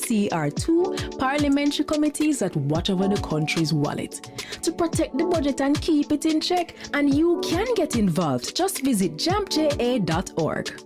PBC are two parliamentary committees that watch over the country's wallet to protect the budget and keep it in check. And you can get involved. Just visit jampja.org.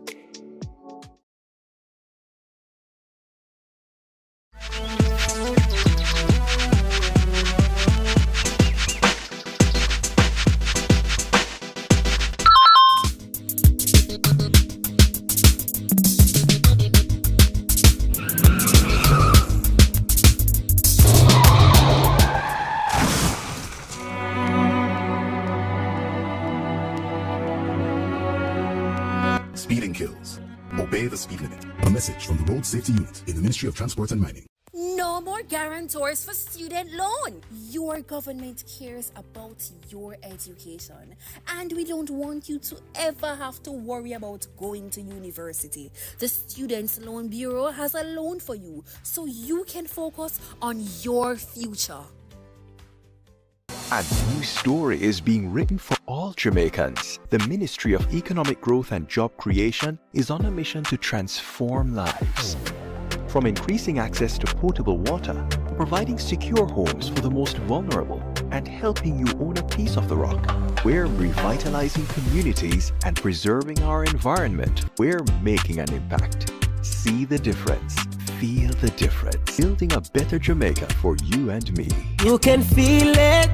Speeding kills. Obey the speed limit. A message from the Road Safety Unit in the Ministry of Transport and Mining. No more guarantors for student loan. Your government cares about your education, and we don't want you to ever have to worry about going to university. The Students' Loan Bureau has a loan for you so you can focus on your future. A new story is being written for all Jamaicans. The Ministry of Economic Growth and Job Creation is on a mission to transform lives. From increasing access to potable water, providing secure homes for the most vulnerable, and helping you own a piece of the rock, we're revitalizing communities and preserving our environment. We're making an impact. See the difference. Feel the difference. Building a better Jamaica for you and me. You can feel it.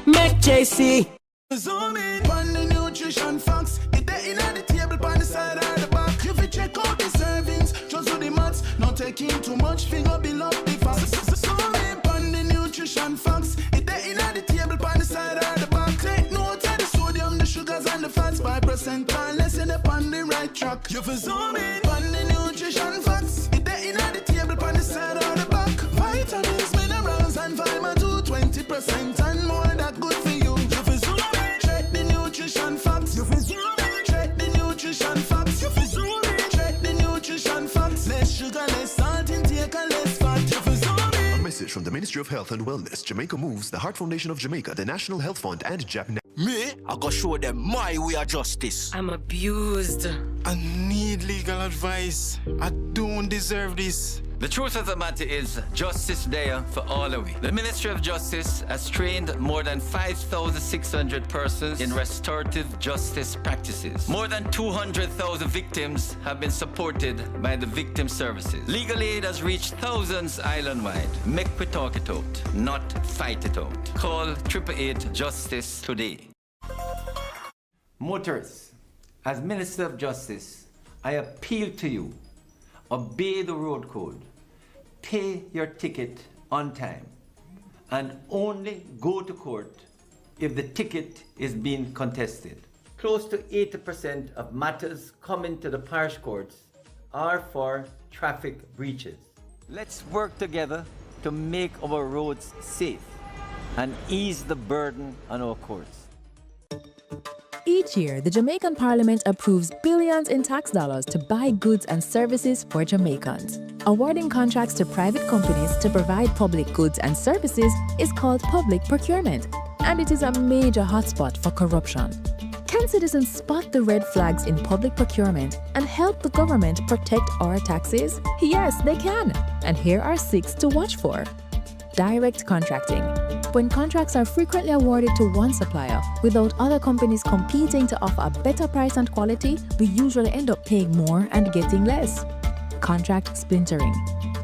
Make JC. Zoom in on the nutrition facts. It there in the table on the side or the back. If you check out the servings, just do the maths. Not taking too much, finger below the facts. Zoom in on the nutrition facts. It there in the table on the side or the back. Take note of the sodium, the sugars and the fats. 5% or less in the on the right track. You for zoom in on the nutrition facts. It there in the table on the side or the back. Vitamins, minerals and vitamin 2, 20% and more that good for you. You for zoom in. Check the nutrition facts. You for zoom in. Check the nutrition facts. You for zoom in. Check the nutrition facts. Less sugar, less salt intake and less fat. You for zoom in. A message from the Ministry of Health and Wellness, Jamaica Moves, the Heart Foundation of Jamaica, the National Health Fund, and JAP. Me, I go show them my way of justice. I'm abused. I need legal advice. I don't deserve this. The truth of the matter is, justice there for all of we. The Ministry of Justice has trained more than 5,600 persons in restorative justice practices. More than 200,000 victims have been supported by the victim services. Legal aid has reached thousands island-wide. Make we talk it out, not fight it out. Call 888 Justice today. Motorists, as Minister of Justice, I appeal to you. Obey the road code, pay your ticket on time, and only go to court if the ticket is being contested. Close to 80% of matters coming to the parish courts are for traffic breaches. Let's work together to make our roads safe and ease the burden on our courts. Each year, the Jamaican Parliament approves billions in tax dollars to buy goods and services for Jamaicans. Awarding contracts to private companies to provide public goods and services is called public procurement, and it is a major hotspot for corruption. Can citizens spot the red flags in public procurement and help the government protect our taxes? Yes, they can, and here are 6 to watch for. Direct contracting. When contracts are frequently awarded to one supplier without other companies competing to offer a better price and quality, we usually end up paying more and getting less. Contract splintering.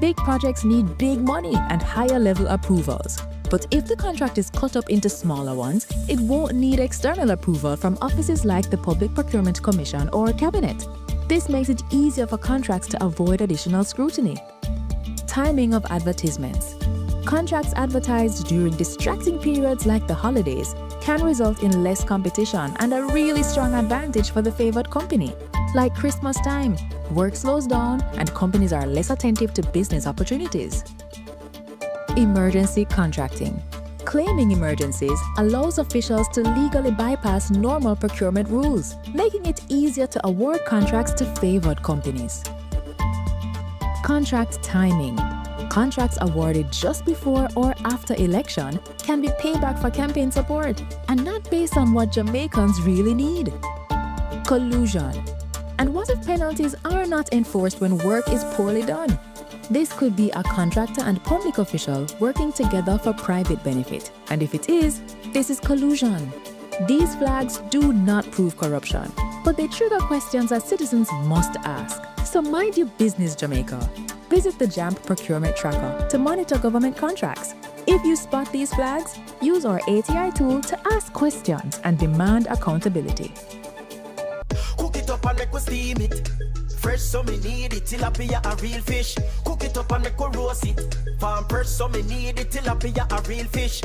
Big projects need big money and higher level approvals. But if the contract is cut up into smaller ones, it won't need external approval from offices like the Public Procurement Commission or Cabinet. This makes it easier for contracts to avoid additional scrutiny. Timing of advertisements. Contracts advertised during distracting periods like the holidays can result in less competition and a really strong advantage for the favored company. Like Christmas time, work slows down and companies are less attentive to business opportunities. Emergency contracting. Claiming emergencies allows officials to legally bypass normal procurement rules, making it easier to award contracts to favored companies. Contract timing. Contracts awarded just before or after election can be payback for campaign support and not based on what Jamaicans really need. Collusion. And what if penalties are not enforced when work is poorly done? This could be a contractor and public official working together for private benefit. And if it is, this is collusion. These flags do not prove corruption, but they trigger questions that citizens must ask. So mind your business, Jamaica. Visit the JAMP Procurement Tracker to monitor government contracts. If you spot these flags, use our ATI tool to ask questions and demand accountability. Cook it up and make we steam it. Fresh so me need it, tilapia a real fish. Cook it up and make we roast it. Farm fresh so me need it, tilapia a real fish.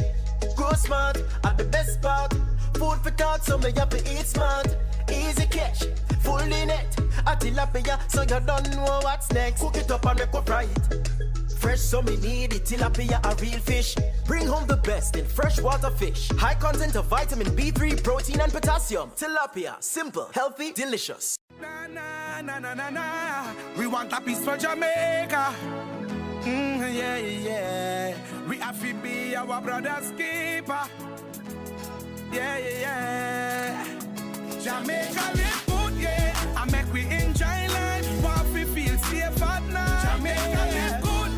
Grow smart at the best part. Food for thought so me have to eat smart. Easy catch, fully net. A tilapia so you don't know what's next. Cook it up and make we fry it. Fresh so me need it, tilapia a real fish. Bring home the best in freshwater fish. High content of vitamin B3, protein and potassium. Tilapia, simple, healthy, delicious. Na na na na na na. We want a piece for Jamaica. Yeah, yeah. We have to be our brother's keeper. Yeah, yeah, yeah. Jamaica live good, yeah. I make we enjoy life. Want we feel safe at night. Jamaica live good.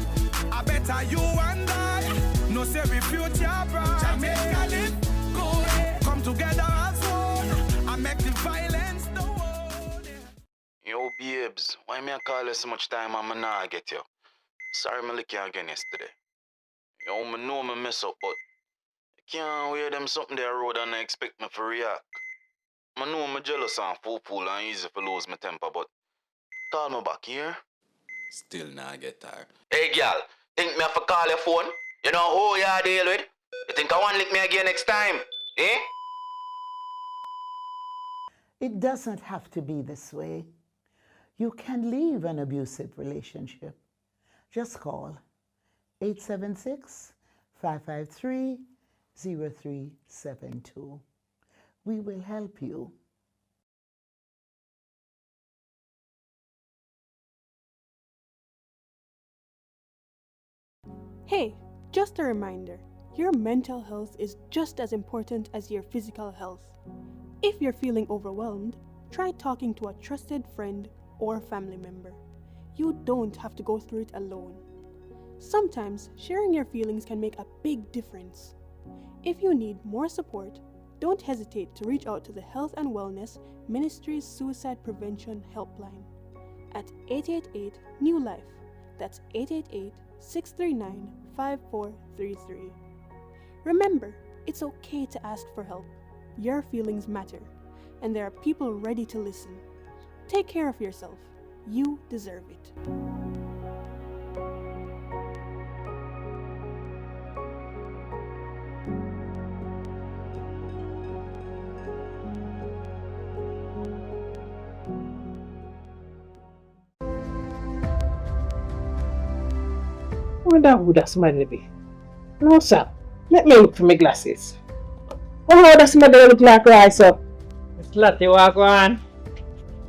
I better you and I. No say we future bright. Jamaica live good. Come together as one. I make the violence the world. Yo, babes, why me I call you so much time and I nah get you? Sorry me lick you again yesterday. Yo, me know me mess up, but I can't wear them something there road and I expect me to react. I know me jealous and fool and easy to lose my temper, but call me back here. Still nah get tired. Hey, girl, think me have to call your phone? You know who you are deal with? You think I want to lick me again next time? Eh? It doesn't have to be this way. You can leave an abusive relationship. Just call 876-553-0372. We will help you. Hey, just a reminder, your mental health is just as important as your physical health. If you're feeling overwhelmed, try talking to a trusted friend or family member. You don't have to go through it alone. Sometimes sharing your feelings can make a big difference. If you need more support, don't hesitate to reach out to the Health and Wellness Ministry's Suicide Prevention Helpline at 888-NEW-LIFE. That's 888-639-5433. Remember, it's okay to ask for help. Your feelings matter, and there are people ready to listen. Take care of yourself. You deserve it. I wonder who that somebody be. No, sir. Let me look for my glasses. Oh, how does somebody look like Rice up? It's Lottie, walk on.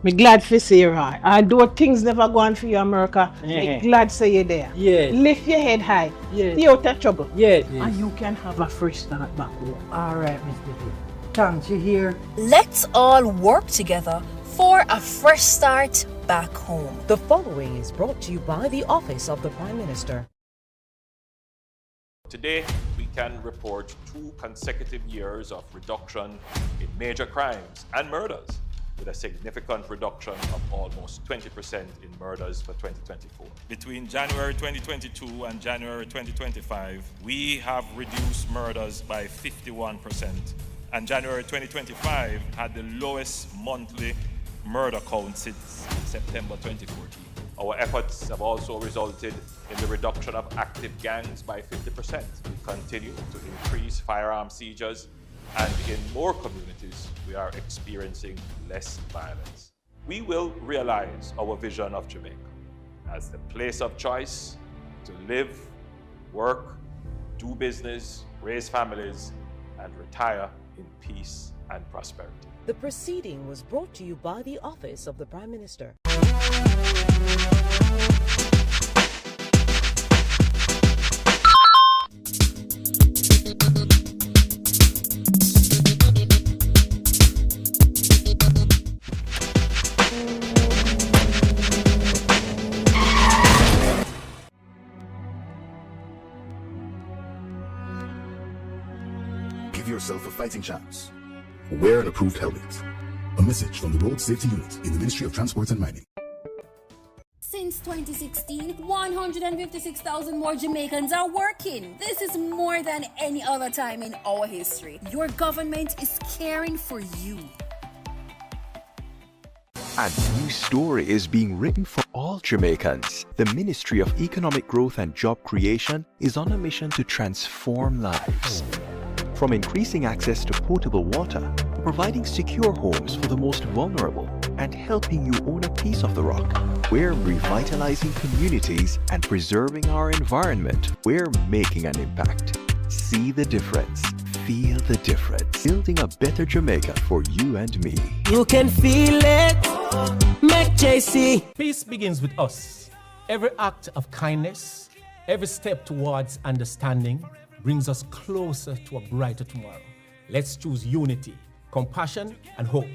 Me glad for see you, Roy. Although things never go on for you, America, me glad say you there. Yes. Lift your head high. Yes. Stay out of trouble. Yes. And you can have a fresh start back home. All right, Mr. P. Thanks, you hear? Let's all work together for a fresh start back home. The following is brought to you by the Office of the Prime Minister. Today, we can report 2 consecutive years of reduction in major crimes and murders, with a significant reduction of almost 20% in murders for 2024. Between January 2022 and January 2025, we have reduced murders by 51%, and January 2025 had the lowest monthly murder count since September 2014. Our efforts have also resulted in the reduction of active gangs by 50%. We continue to increase firearm seizures, and in more communities, we are experiencing less violence. We will realize our vision of Jamaica as the place of choice to live, work, do business, raise families, and retire in peace and prosperity. The proceeding was brought to you by the Office of the Prime Minister. Give yourself a fighting chance. Wear an approved helmet. A message from the Road Safety Unit in the Ministry of Transport and Mining. Since 2016, 156,000 more Jamaicans are working. This is more than any other time in our history. Your government is caring for you. A new story is being written for all Jamaicans. The Ministry of Economic Growth and Job Creation is on a mission to transform lives. From increasing access to potable water, providing secure homes for the most vulnerable, and helping you own a piece of the rock. We're revitalizing communities and preserving our environment. We're making an impact. See the difference. Feel the difference. Building a better Jamaica for you and me. You can feel it. Make JC. Peace begins with us. Every act of kindness, every step towards understanding brings us closer to a brighter tomorrow. Let's choose unity, compassion, and hope.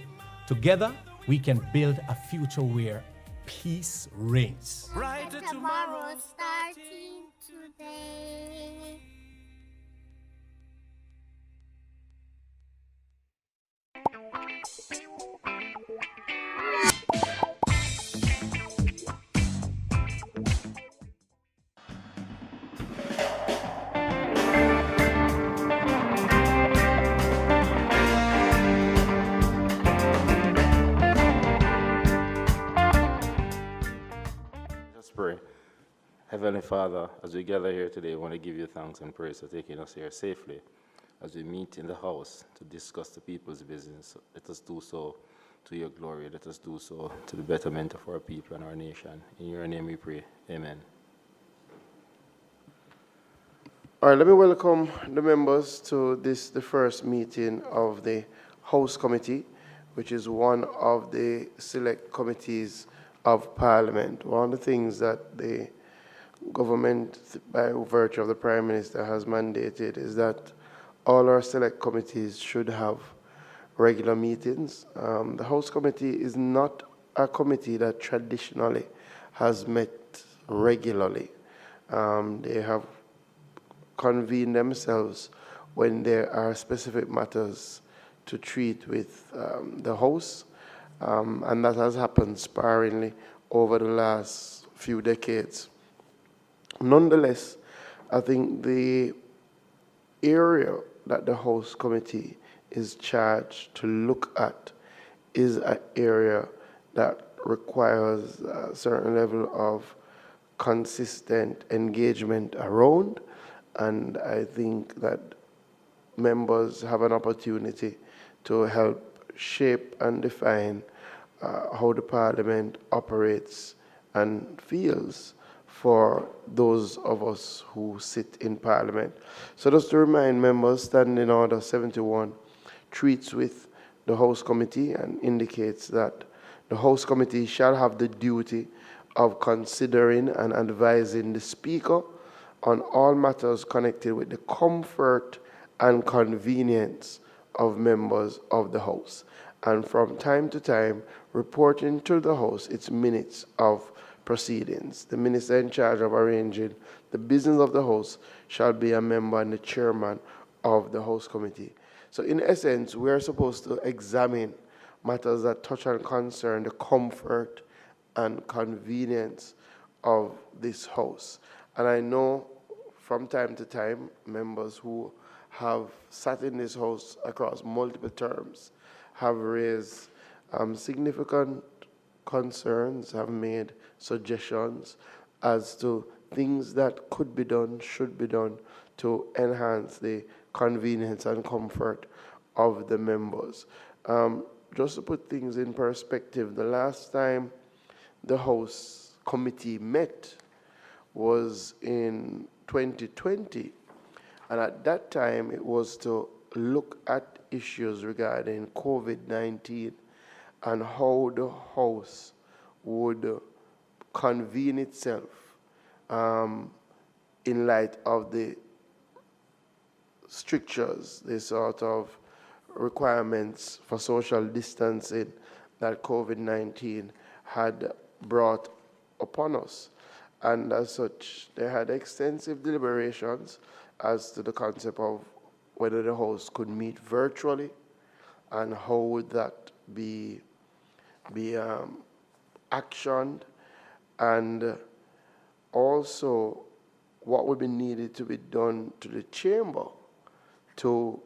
Together, we can build a future where peace reigns. Brighter tomorrow starting today. Pray. Heavenly Father, as we gather here today, I want to give you thanks and praise for taking us here safely. As we meet in the house to discuss the people's business, let us do so to your glory. Let us do so to the betterment of our people and our nation. In your name we pray. Amen. All right, let me welcome the members to the first meeting of the House Committee, which is one of the select committees of Parliament. One of the things that the government, by virtue of the Prime Minister, has mandated is that all our select committees should have regular meetings. The House Committee is not a committee that traditionally has met regularly. They have convened themselves when there are specific matters to treat with the House. And that has happened sparingly over the last few decades. Nonetheless, I think the area that the House Committee is charged to look at is an area that requires a certain level of consistent engagement around, and I think that members have an opportunity to help shape and define how the Parliament operates and feels for those of us who sit in Parliament. So just to remind members, Standing Order 71 treats with the House Committee and indicates that the House Committee shall have the duty of considering and advising the Speaker on all matters connected with the comfort and convenience of members of the House, and from time to time reporting to the House its minutes of proceedings. The minister in charge of arranging the business of the House shall be a member and the chairman of the House Committee. So in essence, we are supposed to examine matters that touch and concern the comfort and convenience of this House. And I know from time to time, members who have sat in this House across multiple terms have raised significant concerns, have made suggestions as to things that could be done, should be done to enhance the convenience and comfort of the members. Just to put things in perspective, the last time the House Committee met was in 2020. And at that time, it was to look at issues regarding COVID-19 and how the House would convene itself in light of the strictures, the sort of requirements for social distancing that COVID-19 had brought upon us. And as such, they had extensive deliberations as to the concept of whether the House could meet virtually and how would that be actioned, and also what would be needed to be done to the chamber to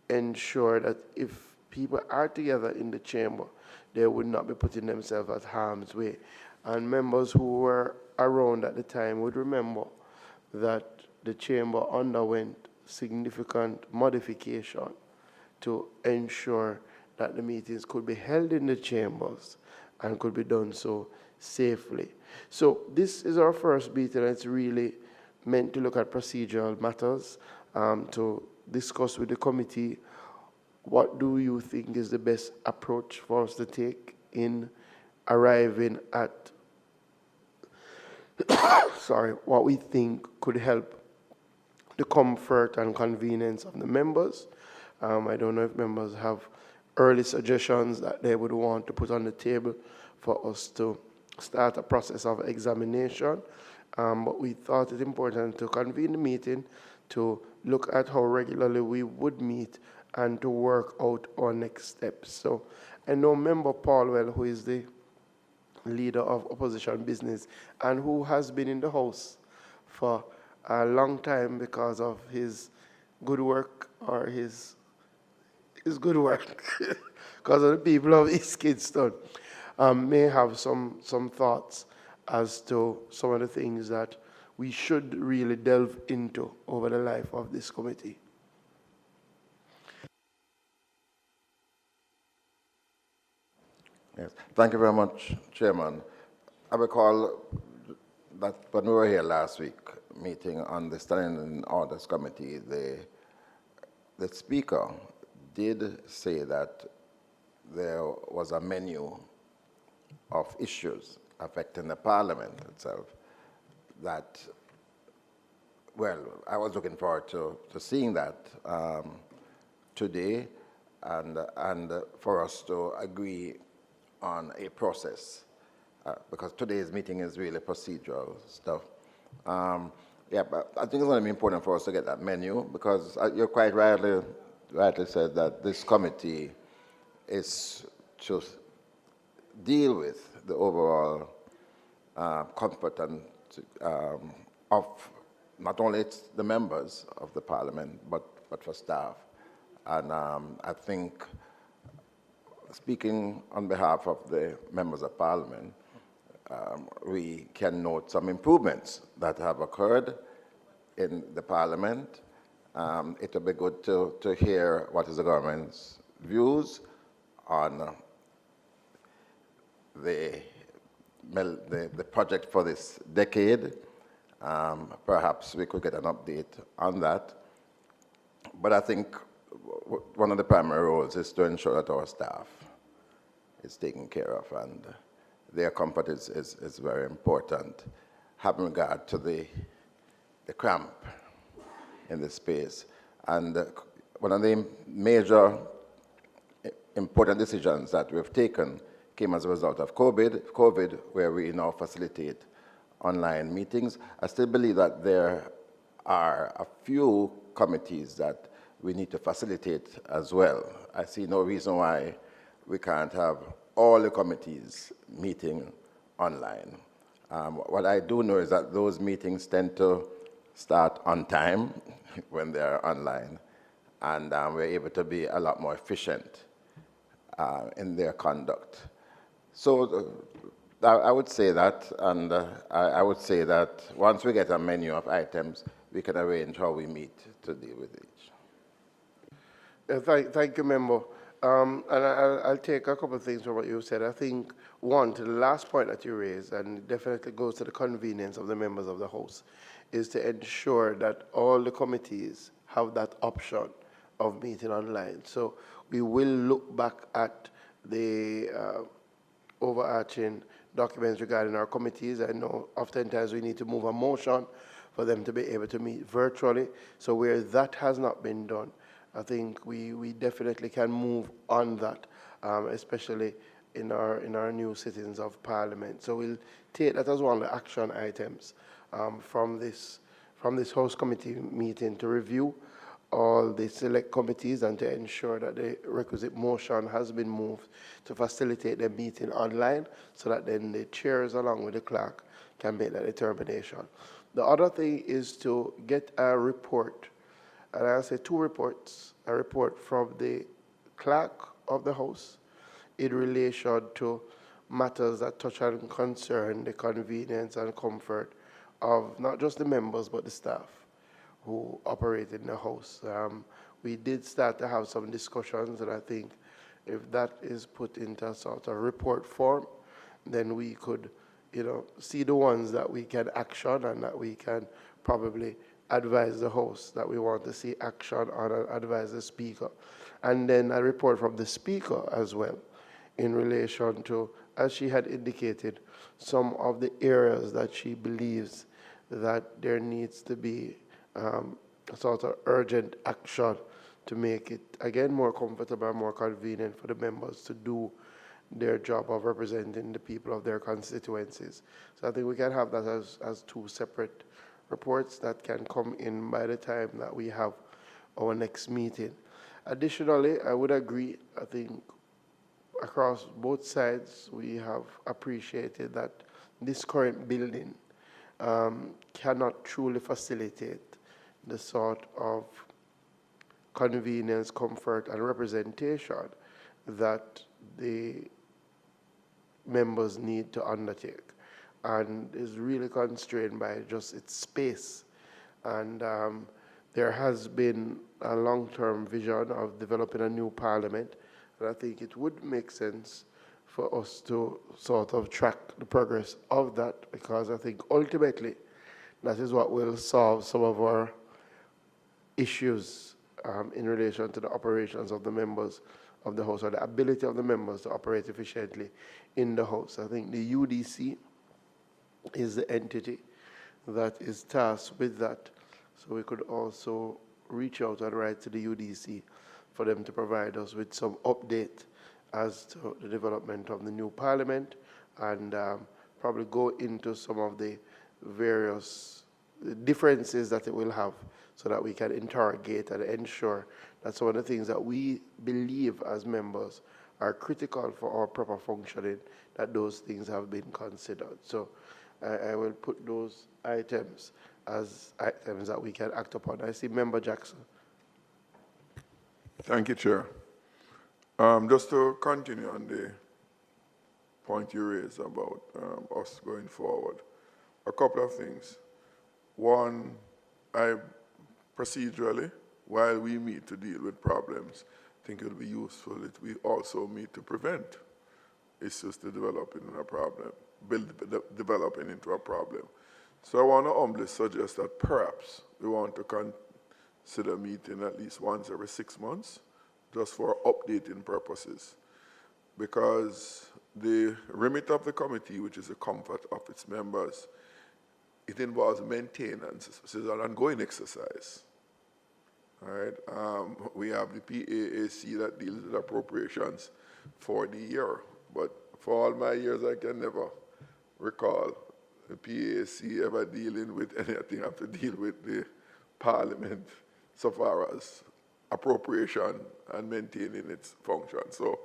ensure that if people are together in the chamber, they would not be putting themselves at harm's way. And members who were around at the time would remember that the chamber underwent significant modification to ensure that the meetings could be held in the chambers and could be done so safely. So this is our first meeting, and it's really meant to look at procedural matters, to discuss with the committee what do you think is the best approach for us to take in arriving at what we think could help the comfort and convenience of the members. I don't know if members have early suggestions that they would want to put on the table for us to start a process of examination. But we thought it important to convene the meeting to look at how regularly we would meet and to work out our next steps. So I know Member Paulwell, who is the leader of opposition business and who has been in the House for a long time because of his good work, or his good work because of the people of East Kingston, may have some thoughts as to some of the things that we should really delve into over the life of this committee. Yes, thank you very much, Chairman. I recall that when we were here last week, meeting on the Standing Orders Committee, the Speaker did say that there was a menu of issues affecting the Parliament itself that, well, I was looking forward to seeing that today and for us to agree on a process, because today's meeting is really procedural stuff. Yeah, but I think it's going to be important for us to get that menu, because you're quite rightly said that this committee is to deal with the overall comfort and of not only the members of the Parliament, but for staff. And I think, speaking on behalf of the members of Parliament, we can note some improvements that have occurred in the Parliament. It will be good to hear what is the government's views on the project for this decade. Perhaps we could get an update on that. But I think one of the primary roles is to ensure that our staff is taken care of, and their comfort is very important, having regard to the cramp in the space. And one of the major important decisions that we've taken came as a result of COVID, where we now facilitate online meetings. I still believe that there are a few committees that we need to facilitate as well. I see no reason why we can't have all the committees meeting online. What I do know is that those meetings tend to start on time when they're online, and we're able to be a lot more efficient in their conduct. So I would say that, and I would say that once we get a menu of items, we can arrange how we meet to deal with each. Thank you, Member. And I'll take a couple of things from what you said. I think, one, to the last point that you raised, and it definitely goes to the convenience of the members of the House, is to ensure that all the committees have that option of meeting online. So we will look back at the overarching documents regarding our committees. I know oftentimes we need to move a motion for them to be able to meet virtually. So where that has not been done, I think we definitely can move on that, especially in our new citizens of Parliament. So we'll take that as one of the action items from this House committee meeting, to review all the select committees and to ensure that the requisite motion has been moved to facilitate the meeting online so that then the chairs along with the clerk can make that determination. The other thing is to get a report, and I'll say two reports, a report from the clerk of the House in relation to matters that touch and concern the convenience and comfort of not just the members but the staff who operate in the House. We did start to have some discussions, and I think if that is put into a sort of report form, then we could, see the ones that we can action and that we can probably advise the House that we want to see action on and advise the Speaker. And then a report from the Speaker as well in relation to, as she had indicated, some of the areas that she believes that there needs to be a sort of urgent action to make it, again, more comfortable and more convenient for the members to do their job of representing the people of their constituencies. So I think we can have that as two separate reports that can come in by the time that we have our next meeting. Additionally, I would agree, I think across both sides we have appreciated that this current building cannot truly facilitate the sort of convenience, comfort, and representation that the members need to undertake, and is really constrained by just its space. And there has been a long-term vision of developing a new parliament, and I think it would make sense for us to sort of track the progress of that, because I think ultimately that is what will solve some of our issues in relation to the operations of the members of the House, or the ability of the members to operate efficiently in the House. I think the UDC is the entity that is tasked with that. So we could also reach out and write to the UDC for them to provide us with some update as to the development of the new parliament, and probably go into some of the various differences that it will have, so that we can interrogate and ensure that some of the things that we believe as members are critical for our proper functioning, that those things have been considered. So I will put those items as items that we can act upon. I see Member Jackson. Thank you, Chair. Just to continue on the point you raised about us going forward, a couple of things. One, procedurally, while we meet to deal with problems, I think it would be useful that we also meet to prevent issues to develop into a problem, developing into a problem. So I want to humbly suggest that perhaps we want to consider meeting at least once every 6 months, just for updating purposes, because the remit of the committee, which is the comfort of its members, it involves maintenance. So it's an ongoing exercise. All right. We have the PAAC that deals with appropriations for the year, but for all my years, I can never recall the PAAC ever dealing with anything have to deal with the Parliament so far as appropriation and maintaining its function. So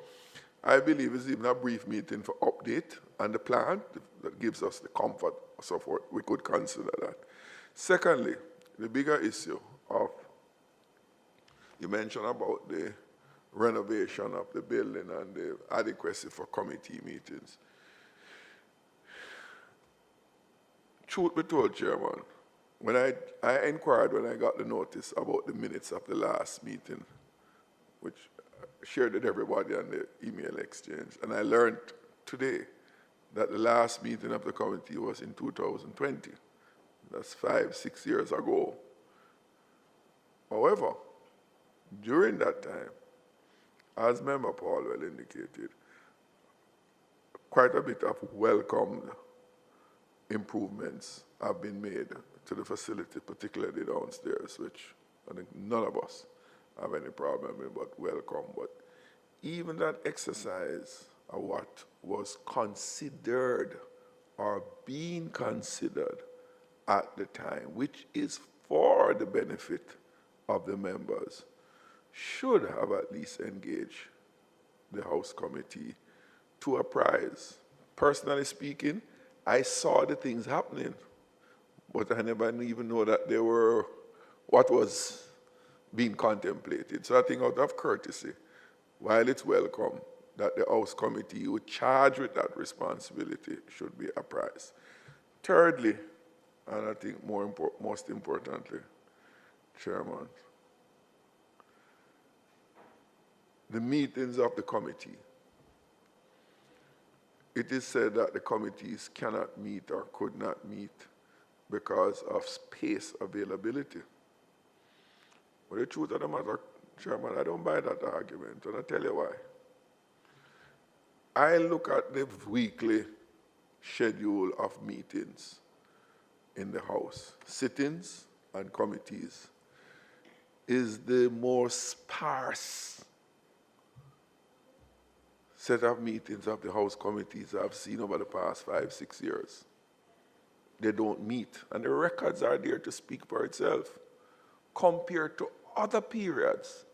I believe it's even a brief meeting for update and the plan that gives us the comfort, so forth. We could consider that. Secondly, the bigger issue of, you mentioned about the renovation of the building and the adequacy for committee meetings. Truth be told, Chairman, when I inquired when I got the notice about the minutes of the last meeting, which I shared with everybody on the email exchange, and I learned today that the last meeting of the committee was in 2020. That's 5-6 years ago. However, during that time, as Member Paul well indicated, quite a bit of welcomed improvements have been made to the facility, particularly downstairs, which I think none of us have any problem with, but welcome. But even that exercise of what was considered or being considered at the time, which is for the benefit of the members should have at least engaged the House Committee to apprise. Personally speaking, I saw the things happening, but I never even know that they were what was being contemplated. So I think out of courtesy, while it's welcome that the House Committee who charged with that responsibility should be apprised. Thirdly, and I think most importantly, Chairman, the meetings of the committee. It is said that the committees cannot meet or could not meet because of space availability. But the truth of the matter, Chairman, I don't buy that argument, and I'll tell you why. I look at the weekly schedule of meetings in the House, sittings and committees, is the most sparse set of meetings of the House committees I've seen over the past 5-6 years. They don't meet, and the records are there to speak for itself. Compared to other periods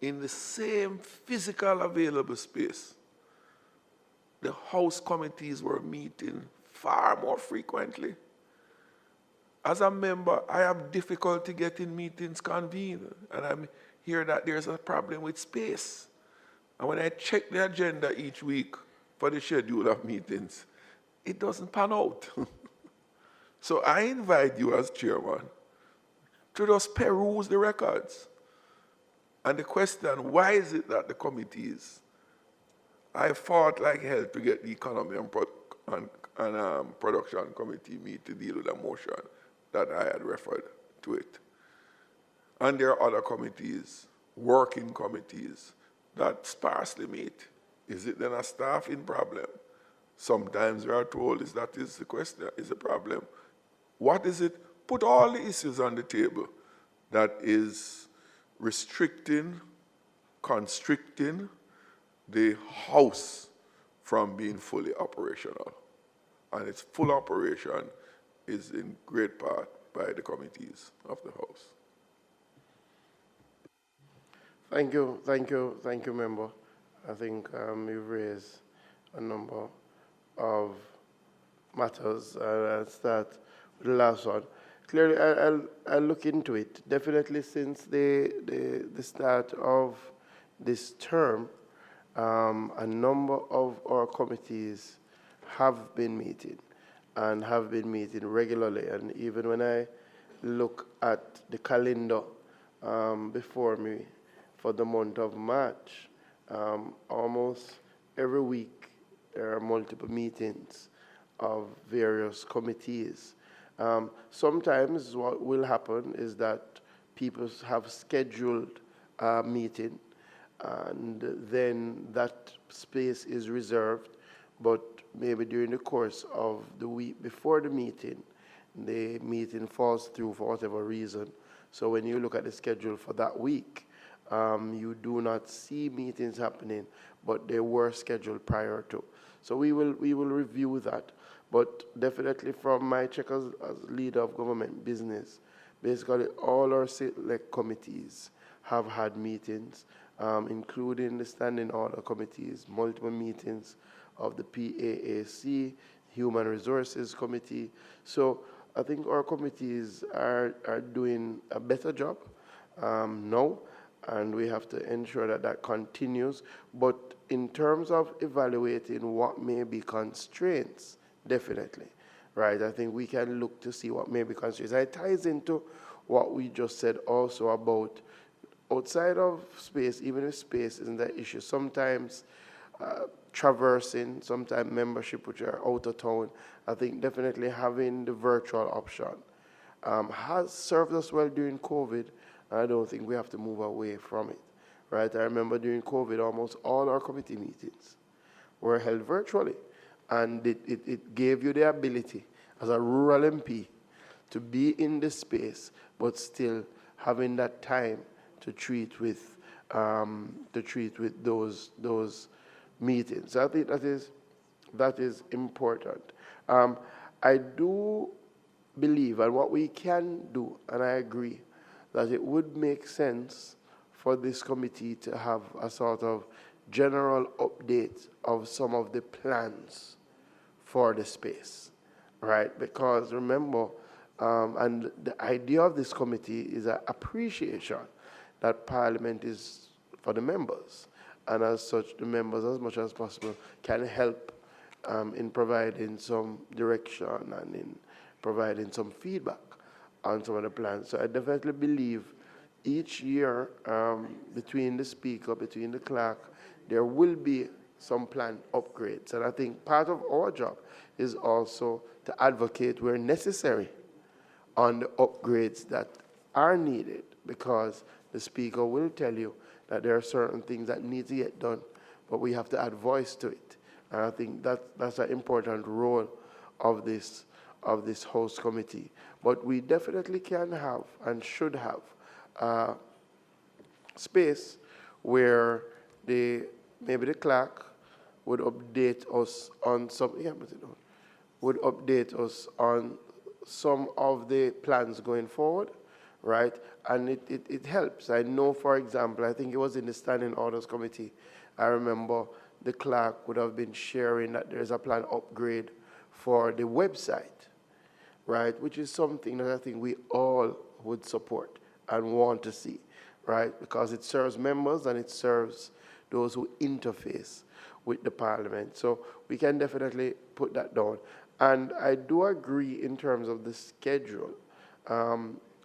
in the same physical available space, the House committees were meeting far more frequently. As a member, I have difficulty getting meetings convened, and I'm hearing that there's a problem with space. And when I check the agenda each week for the schedule of meetings, it doesn't pan out. So I invite you as chairman to just peruse the records. And the question, why is it that the committees, I fought like hell to get the Economy and Production Committee meet to deal with a motion that I had referred to it. And there are other committees, working committees, that sparsely meet. Is it then a staffing problem? Sometimes we are told that is the question, is the problem. What is it? Put all the issues on the table that is restricting, constricting the House from being fully operational. And its full operation is in great part by the committees of the House. Thank you, member. I think you've raised a number of matters. I'll start with the last one. Clearly, I'll look into it. Definitely since the start of this term, a number of our committees have been meeting and have been meeting regularly. And even when I look at the calendar before me, for the month of March, almost every week there are multiple meetings of various committees. Sometimes what will happen is that people have scheduled a meeting and then that space is reserved, but maybe during the course of the week before the meeting falls through for whatever reason. So when you look at the schedule for that week, you do not see meetings happening, but they were scheduled prior to. So we will review that. But definitely from my check as leader of government business, basically all our select committees have had meetings, including the standing order committees, multiple meetings of the PAAC, Human Resources Committee. So I think our committees are doing a better job now, and we have to ensure that that continues. But in terms of evaluating what may be constraints, definitely, right? I think we can look to see what may be constraints. It ties into what we just said also about outside of space, even if space isn't the issue, sometimes traversing, sometimes membership which are out of town, I think definitely having the virtual option has served us well during COVID. I don't think we have to move away from it, right? I remember during COVID, almost all our committee meetings were held virtually, and it gave you the ability as a rural MP to be in the space, but still having that time to treat with those meetings. I think that is important. I do believe, and what we can do, and I agree, that it would make sense for this committee to have a sort of general update of some of the plans for the space, right? Because remember, and the idea of this committee is an appreciation that Parliament is for the members, and as such, the members, as much as possible, can help in providing some direction and in providing some feedback on some of the plans. So I definitely believe each year, between the speaker, between the clerk, there will be some planned upgrades. And I think part of our job is also to advocate where necessary on the upgrades that are needed, because the speaker will tell you that there are certain things that need to get done, but we have to add voice to it. And I think that's an important role of this host committee. But we definitely can have and should have space where maybe the clerk would update us on some of the plans going forward, right? And it helps. I know, for example, I think it was in the Standing Orders Committee, I remember the clerk would have been sharing that there's a planned upgrade for the website, right? Which is something that I think we all would support and want to see, right? Because it serves members and it serves those who interface with the Parliament. So we can definitely put that down. And I do agree in terms of the schedule.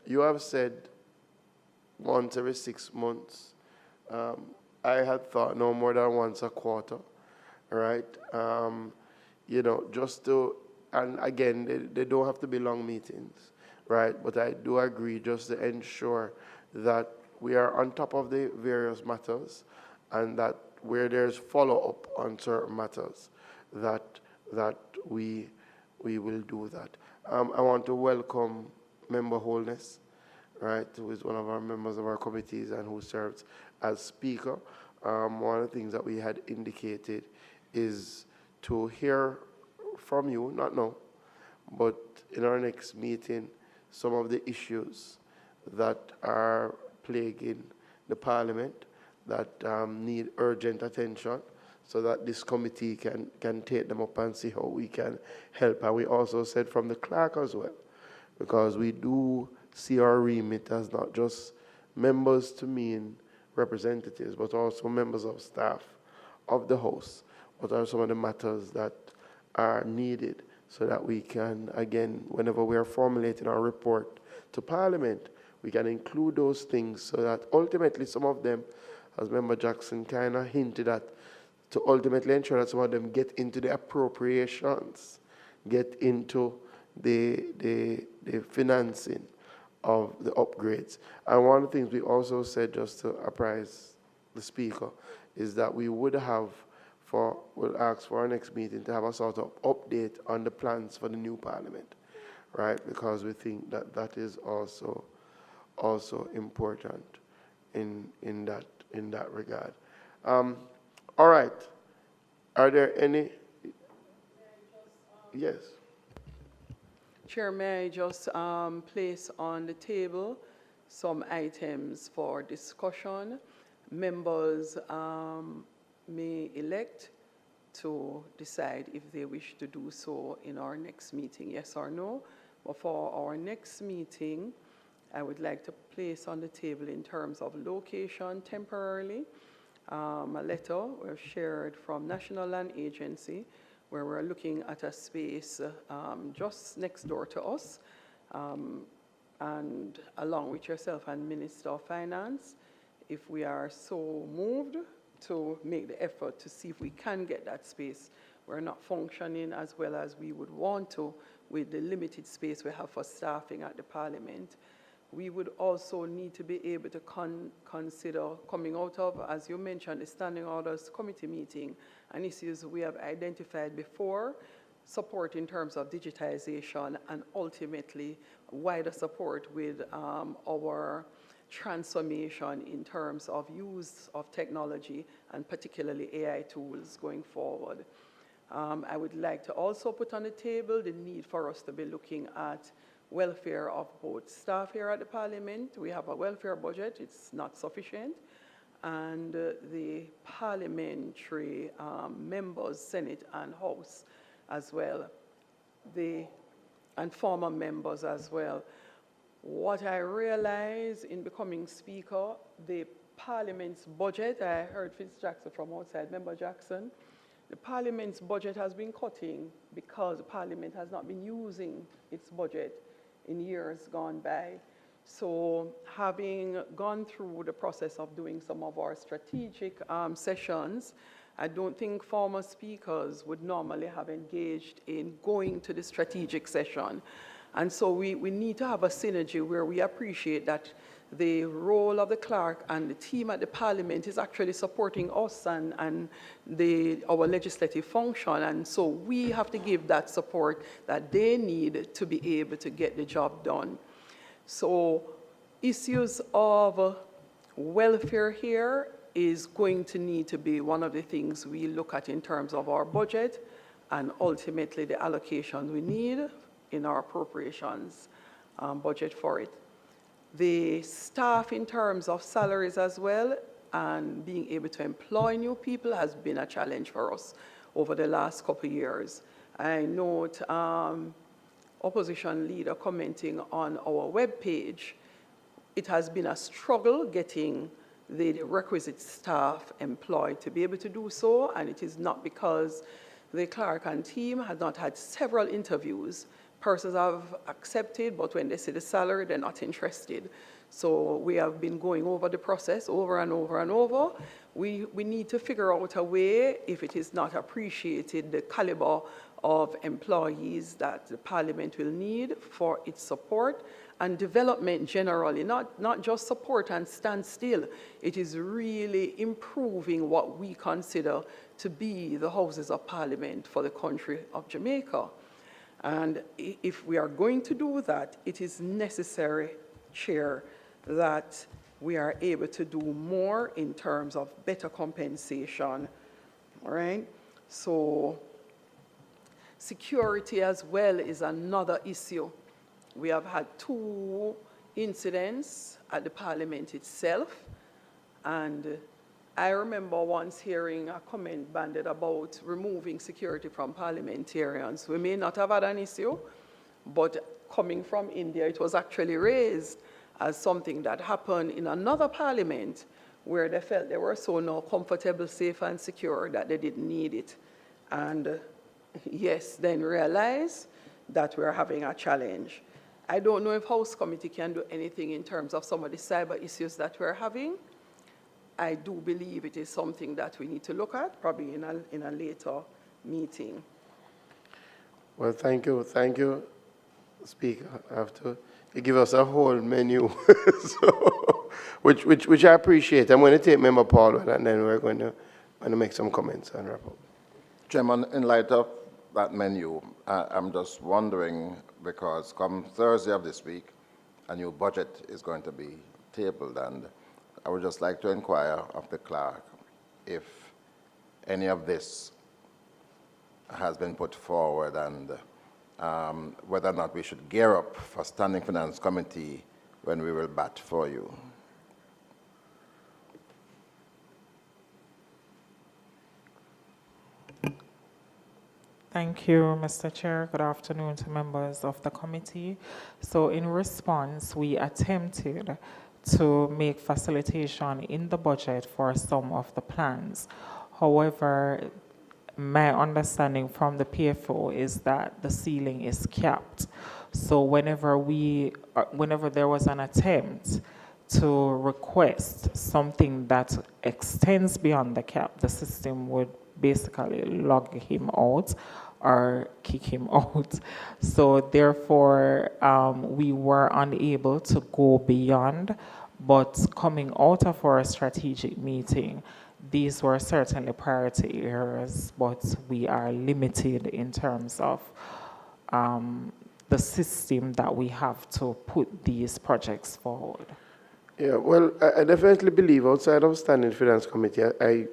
You have said once every 6 months. I had thought no more than once a quarter, right? Just to, and again, they don't have to be long meetings, right? But I do agree just to ensure that we are on top of the various matters, and that where there's follow-up on certain matters, that we will do that. I want to welcome Member Holness, right, who is one of our members of our committees and who serves as Speaker. One of the things that we had indicated is to hear from you, not now, but in our next meeting, some of the issues that are plaguing the Parliament that need urgent attention, so that this committee can take them up and see how we can help. And we also said from the clerk as well, because we do see our remit as not just members to mean representatives, but also members of staff of the House. What are some of the matters that are needed so that we can, again, whenever we are formulating our report to Parliament, we can include those things so that ultimately some of them, as Member Jackson kind of hinted at, to ultimately ensure that some of them get into the appropriations, get into the financing of the upgrades. And one of the things we also said, just to apprise the Speaker, is that we would have we'll ask for our next meeting to have a sort of update on the plans for the new Parliament, right? Because we think that that is also important in that regard. All right. Are there any? Yes. Chair, may I just place on the table some items for discussion. Members may elect to decide if they wish to do so in our next meeting, yes or no. But for our next meeting, I would like to place on the table in terms of location temporarily, a letter was shared from National Land Agency where we're looking at a space just next door to us, and along with yourself and Minister of Finance, if we are so moved to make the effort to see if we can get that space. We're not functioning as well as we would want to with the limited space we have for staffing at the Parliament. We would also need to be able to consider coming out of, as you mentioned, the Standing Orders Committee meeting and issues we have identified before, support in terms of digitization and ultimately wider support with our transformation in terms of use of technology and particularly AI tools going forward. I would like to also put on the table the need for us to be looking at welfare of both staff here at the Parliament. We have a welfare budget, it's not sufficient, and the parliamentary members, Senate and House as well, and former members as well. What I realized in becoming Speaker, the Parliament's budget, I heard Jackson from outside, Member Jackson, the Parliament's budget has been cutting because the Parliament has not been using its budget in years gone by. So having gone through the process of doing some of our strategic sessions, I don't think former speakers would normally have engaged in going to the strategic session. And so we need to have a synergy where we appreciate that the role of the clerk and the team at the Parliament is actually supporting us and our legislative function. And so we have to give that support that they need to be able to get the job done. So issues of welfare here is going to need to be one of the things we look at in terms of our budget and ultimately the allocation we need in our appropriations budget for it. The staff in terms of salaries as well and being able to employ new people has been a challenge for us over the last couple of years. I note opposition leader commenting on our webpage, it has been a struggle getting the requisite staff employed to be able to do so, and it is not because the clerk and team had not had several interviews. Persons have accepted, but when they see the salary, they're not interested. So we have been going over the process over and over and over. We need to figure out a way, if it is not appreciated, the caliber of employees that the Parliament will need for its support and development generally, not just support and stand still. It is really improving what we consider to be the Houses of Parliament for the country of Jamaica. And if we are going to do that, it is necessary, Chair, that we are able to do more in terms of better compensation, all right? So security as well is another issue. We have had 2 incidents at the Parliament itself, and I remember once hearing a comment banded about removing security from parliamentarians. We may not have had an issue, but coming from India, it was actually raised as something that happened in another parliament where they felt they were so now comfortable, safe, and secure that they didn't need it. And yes, then realize that we're having a challenge. I don't know if House Committee can do anything in terms of some of the cyber issues that we're having. I do believe it is something that we need to look at, probably in a later meeting. Well, thank you, Speaker. You give us a whole menu, so, which I appreciate. I'm going to take Member Paul, and then we're going to make some comments and wrap up. Chairman, in light of that menu, I'm just wondering, because come Thursday of this week, a new budget is going to be tabled, and I would just like to inquire of the clerk if any of this has been put forward and whether or not we should gear up for Standing Finance Committee when we will bat for you. Thank you, Mr. Chair. Good afternoon to members of the committee. So in response, we attempted to make facilitation in the budget for some of the plans. However, my understanding from the PFO is that the ceiling is capped. So whenever there was an attempt to request something that extends beyond the cap, the system would basically log him out or kick him out. So therefore, we were unable to go beyond, but coming out of our strategic meeting, these were certainly priority areas, but we are limited in terms of the system that we have to put these projects forward. Yeah, well, I definitely believe outside of Standing Finance Committee, I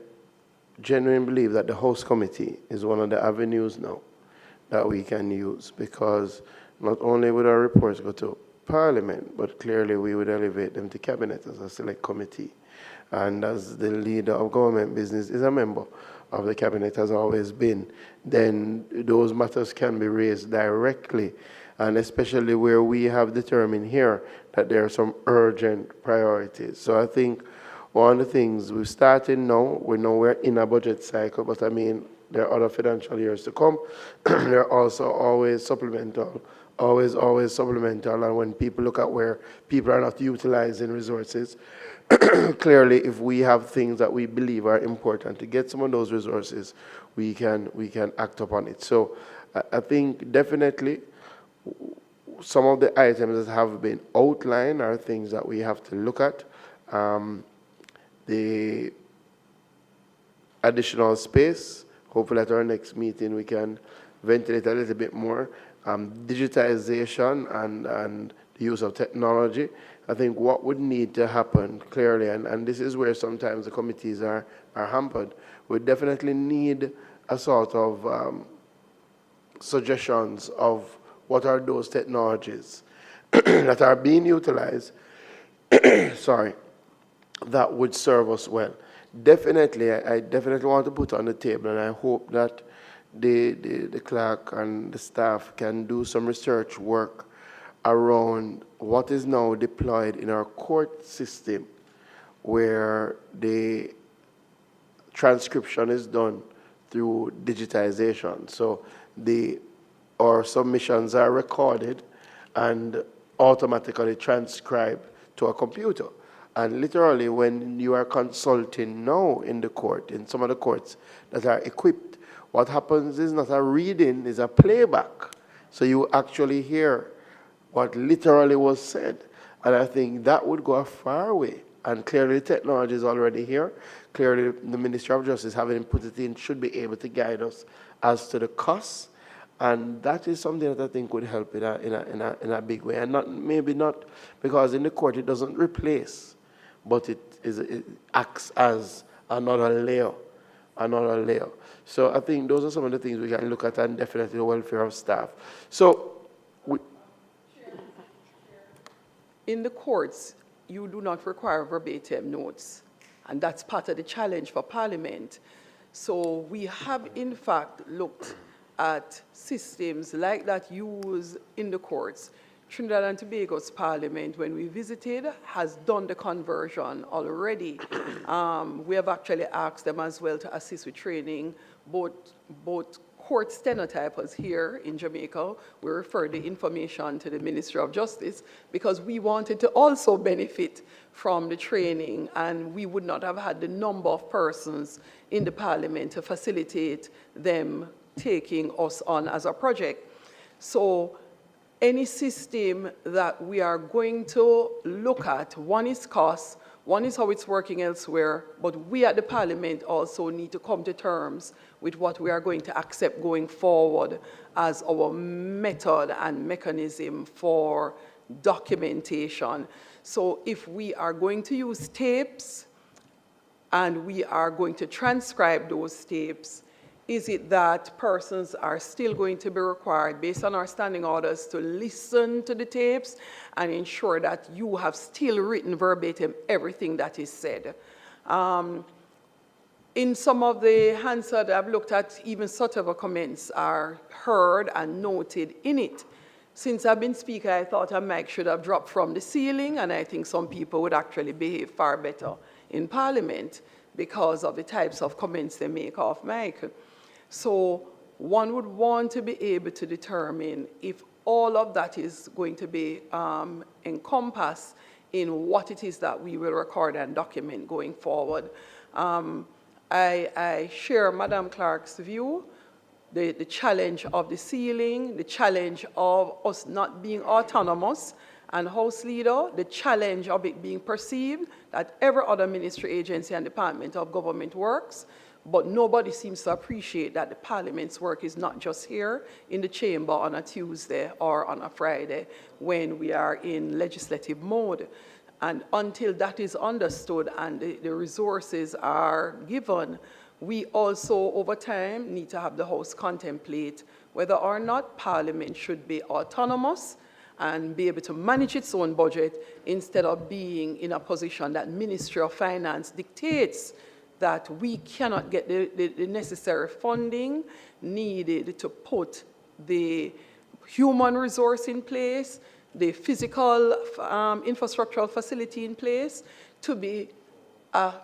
genuinely believe that the House Committee is one of the avenues now that we can use, because not only would our reports go to Parliament, but clearly we would elevate them to Cabinet as a select committee. And as the leader of government business is a member of the Cabinet, has always been, then those matters can be raised directly, and especially where we have determined here that there are some urgent priorities. So I think one of the things we're starting now, we know we're in a budget cycle, but I mean, there are other financial years to come. There are also always supplemental, always supplemental, and when people look at where people are not utilizing resources, clearly if we have things that we believe are important to get some of those resources, we can act upon it. So I think definitely some of the items that have been outlined are things that we have to look at. The additional space, hopefully at our next meeting we can ventilate a little bit more. Digitization and the use of technology. I think what would need to happen clearly, and this is where sometimes the committees are hampered, we definitely need a sort of suggestions of what are those technologies that are being utilized, sorry, that would serve us well. Definitely, I definitely want to put on the table, and I hope that the clerk and the staff can do some research work around what is now deployed in our court system, where the transcription is done through digitization. So our submissions are recorded and automatically transcribed to a computer. And literally, when you are consulting now in the court, in some of the courts that are equipped, what happens is not a reading, is a playback. So you actually hear what literally was said. And I think that would go a far way. And clearly, technology is already here. Clearly, the Ministry of Justice, having put it in, should be able to guide us as to the costs. And that is something that I think would help in a big way. And maybe not because in the court it doesn't replace, but it acts as another layer. So I think those are some of the things we can look at, and definitely the welfare of staff. So in the courts, you do not require verbatim notes, and that's part of the challenge for Parliament. So we have, in fact, looked at systems like that used in the courts. Trinidad and Tobago's Parliament, when we visited, has done the conversion already. We have actually asked them as well to assist with training both court stenotypers here in Jamaica. We referred the information to the Ministry of Justice because we wanted to also benefit from the training, and we would not have had the number of persons in the Parliament to facilitate them taking us on as a project. So any system that we are going to look at, one is cost, one is how it's working elsewhere, but we at the Parliament also need to come to terms with what we are going to accept going forward as our method and mechanism for documentation. So if we are going to use tapes and we are going to transcribe those tapes, is it that persons are still going to be required, based on our standing orders, to listen to the tapes and ensure that you have still written verbatim everything that is said? In some of the Hansard that I've looked at, even sort of comments are heard and noted in it. Since I've been speaker, I thought a mic should have dropped from the ceiling, and I think some people would actually behave far better in Parliament because of the types of comments they make off mic. So one would want to be able to determine if all of that is going to be encompassed in what it is that we will record and document going forward. I share Madam Clark's view, the challenge of the ceiling, the challenge of us not being autonomous, and House Leader, the challenge of it being perceived that every other ministry, agency, and department of government works, but nobody seems to appreciate that the Parliament's work is not just here in the chamber on a Tuesday or on a Friday when we are in legislative mode. And until that is understood and the resources are given, we also, over time, need to have the House contemplate whether or not Parliament should be autonomous and be able to manage its own budget instead of being in a position that Ministry of Finance dictates that we cannot get the necessary funding needed to put the human resource in place, the physical infrastructural facility in place to be a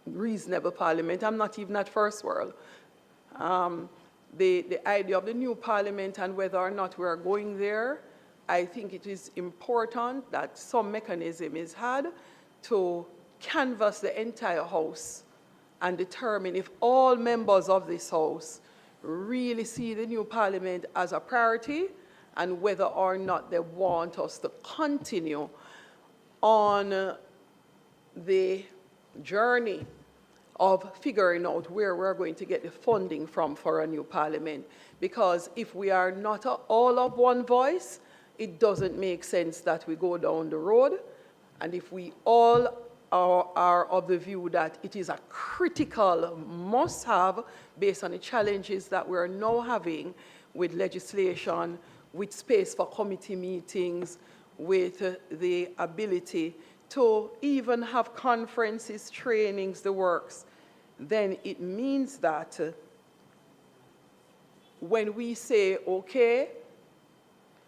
reasonable Parliament. I'm not even at first world. The idea of the new Parliament and whether or not we are going there, I think it is important that some mechanism is had to canvass the entire House and determine if all members of this House really see the new Parliament as a priority and whether or not they want us to continue on the journey of figuring out where we're going to get the funding from for a new Parliament. Because if we are not all of one voice, it doesn't make sense that we go down the road. And if we all are of the view that it is a critical must-have based on the challenges that we're now having with legislation, with space for committee meetings, with the ability to even have conferences, trainings, the works, then it means that when we say, okay,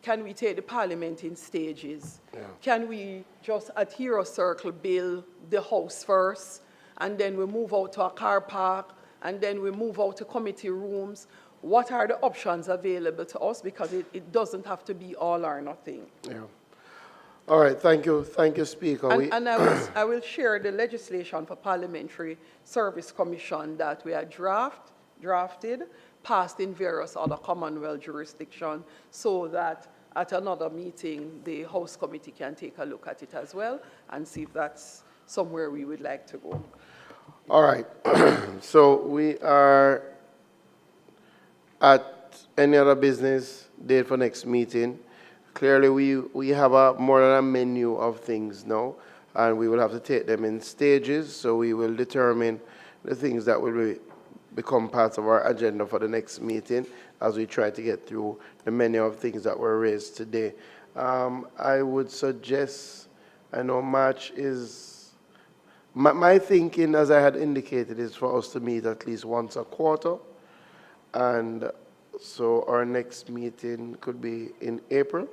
can we take the Parliament in stages? Yeah. Can we just at Hero Circle build the House first, and then we move out to a car park, and then we move out to committee rooms? What are the options available to us? Because it doesn't have to be all or nothing. Yeah. All right, thank you, Speaker. And I will share the legislation for Parliamentary Service Commission that we had drafted, passed in various other Commonwealth jurisdictions, so that at another meeting, the House Committee can take a look at it as well and see if that's somewhere we would like to go. All right, so we are at any other business date for next meeting. Clearly, we have more than a menu of things now, and we will have to take them in stages, so we will determine the things that will become part of our agenda for the next meeting as we try to get through the menu of things that were raised today. I would suggest, I know March is, my thinking, as I had indicated, is for us to meet at least once a quarter, and so our next meeting could be in April.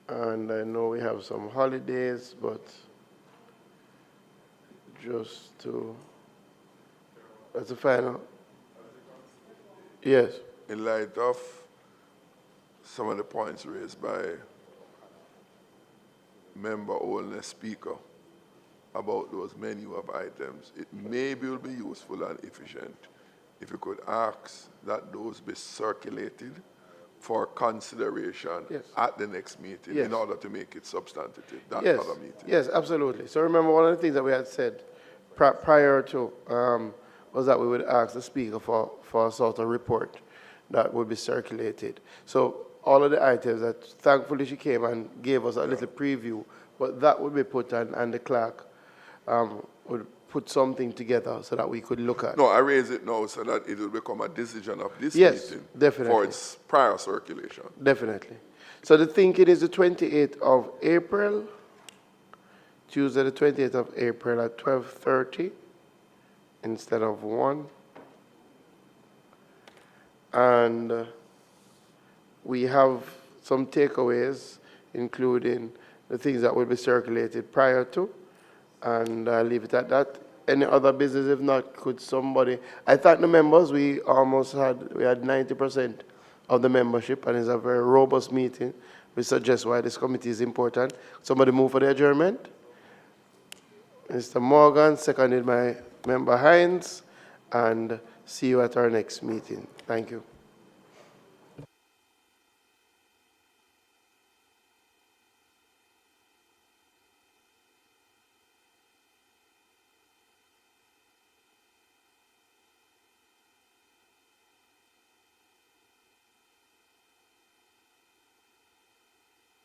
And I know we have some holidays, but just to, that's the final. Yes. In light of some of the points raised by member Olney Speaker about those menu of items, it maybe will be useful and efficient if you could ask that those be circulated for consideration at the next meeting in order to make it substantive, that other meeting. Yes, absolutely. So remember, one of the things that we had said prior to was that we would ask the Speaker for a sort of report that would be circulated. So all of the items that, thankfully, she came and gave us a little preview, but that would be put on, and the clerk would put something together so that we could look at. No, I raise it now so that it will become a decision of this meeting definitely. For its prior circulation. Definitely. So the thinking is the 28th of April, Tuesday the 28th of April at 12:30 instead of 1. And we have some takeaways, including the things that will be circulated prior to, and I'll leave it at that. Any other business? If not, could somebody, I thank the members. We had 90% of the membership, and it's a very robust meeting, which suggests why this committee is important. Somebody move for the adjournment. Mr. Morgan, seconded by Member Hines, and see you at our next meeting. Thank you.